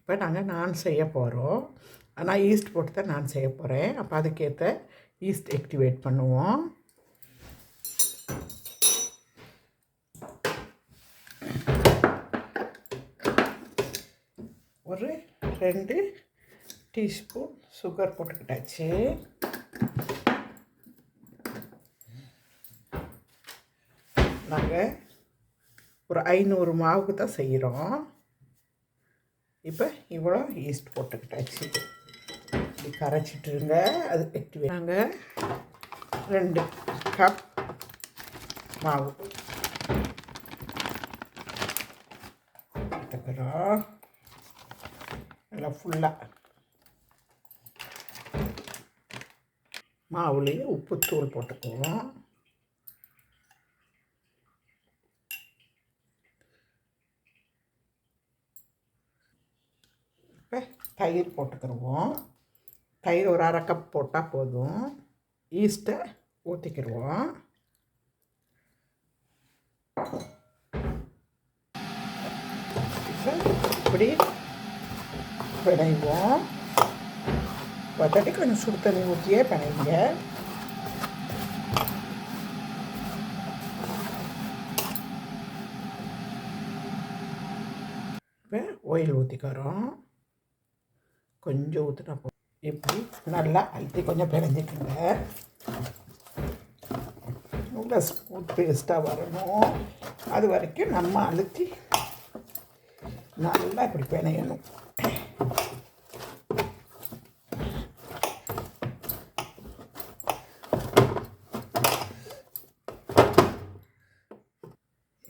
இப்போ நாங்கள் நான் செய்ய போகிறோம். ஆனால் ஈஸ்ட் போட்டு தான் நான் செய்ய போகிறேன். அப்போ அதுக்கேற்ற ஈஸ்ட் ஆக்டிவேட் பண்ணுவோம். ஒரு 2 டீஸ்பூன் சுகர் போட்டுக்கிட்டாச்சு. நாங்கள் ஒரு 500 மாவுக்கு தான் செய்கிறோம். இப்போ இவ்வளோ ஈஸ்ட் போட்டுக்கிட்டாச்சு. இப்படி கரைச்சிட்டுருங்க. அது ஆக்டிவேட். நாங்கள் 2 கப் மாவு எடுத்துக்கிறோம். நல்லா ஃபுல்லாக மாவுலேயே உப்புத்தூள் போட்டுக்குவோம். இப்போ தயிர் போட்டுக்கிடுவோம். தயிர் ஒரு 1/2 கப் போட்டால் போதும். ஈஸ்ட்டை ஊற்றிக்கிடுவோம். இப்படி பிணைவோம். பத்தாட்டி கொஞ்சம் சுடு தண்ணி ஊற்றியே பிணைங்க. இப்போ ஆயில் ஊற்றிக்கிறோம். கொஞ்சம் ஊற்றினா போதும். இப்படி நல்லா அழுத்தி கொஞ்சம் பிணைஞ்சிக்கோங்க. நல்லா ஸ்மூத் பேஸ்ட்டாக வரணும். அது வரைக்கும் நம்ம அழுத்தி நல்லா இப்படி பிணையணும்.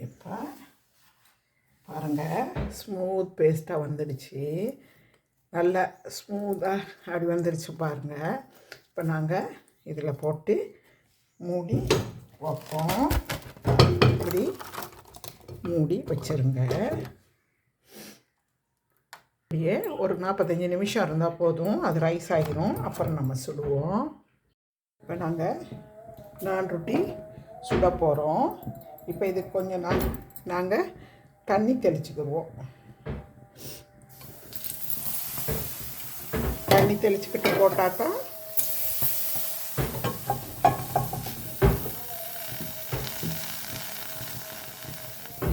இப்போ பாருங்கள், ஸ்மூத் பேஸ்ட்டாக வந்துடுச்சு. நல்லா ஸ்மூத்தாக அப்படி வந்துடுச்சு பாருங்கள். இப்போ நாங்கள் இதில் போட்டு மூடி வைப்போம். இப்படி மூடி வச்சுருங்க. அப்படியே ஒரு 45 நிமிஷம் இருந்தால் போதும். அது ரைஸ் ஆகிடும். அப்புறம் நம்ம சுடுவோம். இப்போ நாங்கள் நான் ரொட்டி சுட போகிறோம். இப்போ இது கொஞ்சம் நாங்கள் தண்ணி தெளிச்சுக்கிடுவோம். தண்ணி தெளிச்சுக்கிட்டு போட்டாக்கா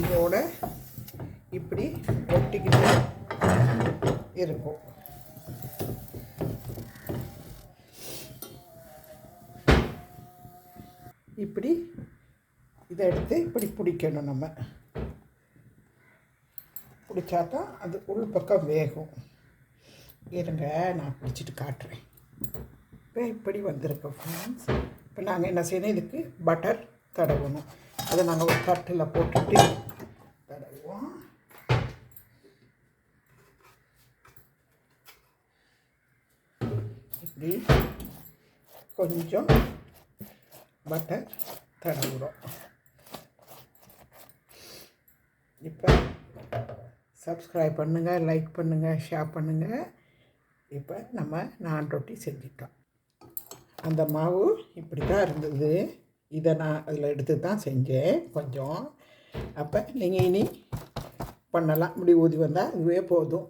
இதோட இப்படி ஒட்டிக்கிட்டு இருக்கும். இப்படி இதை எடுத்து இப்படி பிடிக்கணும். நம்ம பிடிச்சாதான் அது உள் பக்கம் வேகும். இருங்க, நான் பிடிச்சிட்டு காட்டுறேன். இப்போ இப்படி வந்திருக்கோம் ஃப்ரெண்ட்ஸ். இப்போ நாங்கள் என்ன செய்யணும், இதுக்கு பட்டர் தடவணும். அதை நாங்கள் ஒரு தட்டில் போட்டுட்டு தடவுவோம். இப்படி கொஞ்சம் பட்டர் தடவுறோம். இப்போ சப்ஸ்கிரைப் பண்ணுங்கள், லைக் பண்ணுங்கள், ஷேர் பண்ணுங்கள். இப்போ நம்ம நான் ரொட்டி செஞ்சிட்டோம். அந்த மாவு இப்படி தான் இருந்தது. இதை நான் அதில் எடுத்து தான் செஞ்சேன் கொஞ்சம். அப்போ நீங்கள் இனி பண்ணலாம். இப்படி ஊதி வந்தால் இதுவே போதும்.